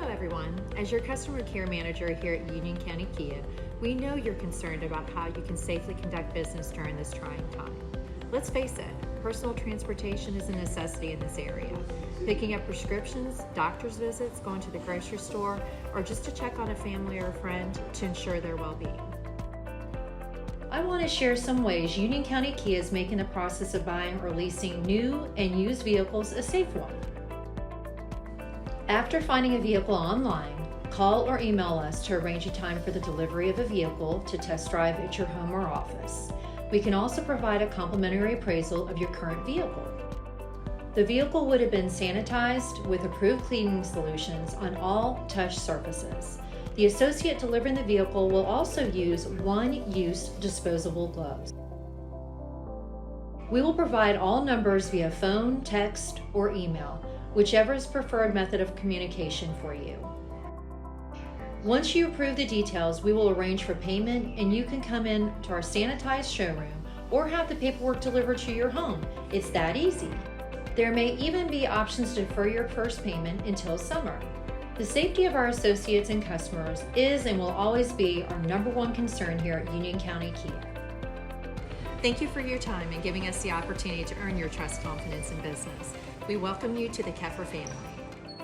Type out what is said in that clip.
Hello everyone. As your customer care manager here at Union County Kia, we know you're concerned about how you can safely conduct business during this trying time. Let's face it, personal transportation is a necessity in this area. Picking up prescriptions, doctor's visits, going to the grocery store, or just to check on a family or a friend to ensure their well-being. I want to share some ways Union County Kia is making the process of buying or leasing new and used vehicles a safe one. After finding a vehicle online, call or email us to arrange a time for the delivery of a vehicle to test drive at your home or office. We can also provide a complimentary appraisal of your current vehicle. The vehicle would have been sanitized with approved cleaning solutions on all touch surfaces. The associate delivering the vehicle will also use one-use disposable gloves. We will provide all numbers via phone, text, or email, whichever is preferred method of communication for you. Once you approve the details, we will arrange for payment and you can come in to our sanitized showroom or have the paperwork delivered to your home. It's that easy. There may even be options to defer your first payment until summer. The safety of our associates and customers is and will always be our #1 concern here at Union County Kia. Thank you for your time and giving us the opportunity to earn your trust, confidence, and business. We welcome you to the Keffer family.